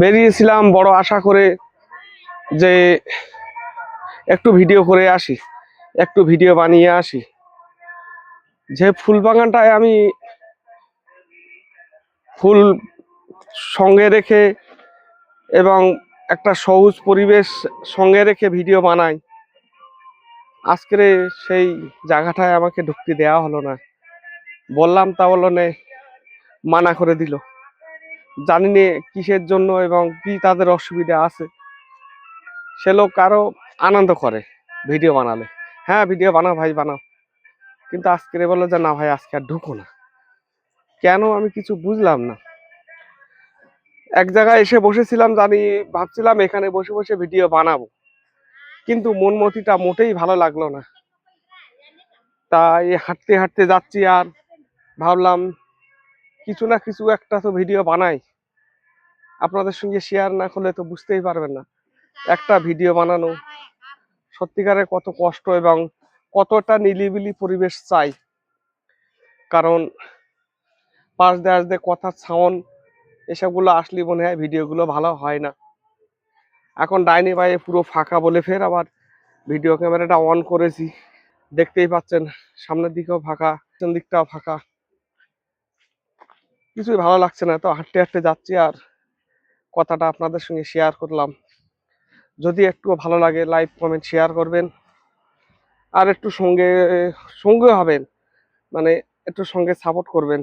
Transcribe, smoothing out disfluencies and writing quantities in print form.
বেরিয়েছিলাম বড় আশা করে যে একটু ভিডিও করে আসি, একটু ভিডিও বানিয়ে আসি। যে ফুল বাগানটায় আমি ফুল সঙ্গে রেখে এবং একটা সবুজ পরিবেশ সঙ্গে রেখে ভিডিও বানাই, আজকের সেই জায়গাটায় আমাকে ঢুকতে দেওয়া হলো না। বললাম তা বললো নে, মানা করে দিল। জানি নে কিসের জন্য এবং কি তাদের অসুবিধা আছে। সে লোক আরো আনন্দ করে ভিডিও বানালে। হ্যাঁ, ভিডিও বানাও ভাই বানাও, কিন্তু আজকে বললো যে না ভাই আজকে আর ঢুকো না। কেন আমি কিছু বুঝলাম না। এক জায়গায় এসে বসেছিলাম, জানি ভাবছিলাম এখানে বসে বসে ভিডিও বানাবো, কিন্তু মন মতিটা মোটেই ভালো লাগলো না। তাই হাঁটতে হাঁটতে যাচ্ছি আর ভাবলাম কিছু না কিছু একটা তো ভিডিও বানাই, আপনাদের সঙ্গে শেয়ার না করলে তো বুঝতেই পারবেন না একটা ভিডিও বানানো সত্যিকারের কত কষ্ট এবং কতটা নিলিবিলি পরিবেশ চাই। কারণ পাশ দিয়ে আসতে কথার সাউন্ড এসবগুলো আসলে মনে হয় ভিডিওগুলো ভালো হয় না। এখন ডাইনি বাইরে পুরো ফাঁকা বলে ফের আবার ভিডিও ক্যামেরাটা অন করেছি, দেখতেই পাচ্ছেন সামনের দিকেও ফাঁকা, পিছন দিকটাও ফাঁকা, কিছুই ভালো লাগছে না। তো হাঁটতে হাঁটতে যাচ্ছি আর কথাটা আপনাদের সঙ্গে শেয়ার করলাম। যদি একটু ভালো লাগে লাইক কমেন্ট শেয়ার করবেন, আর একটু সঙ্গে সঙ্গে হবেন, মানে একটু সঙ্গে সাপোর্ট করবেন।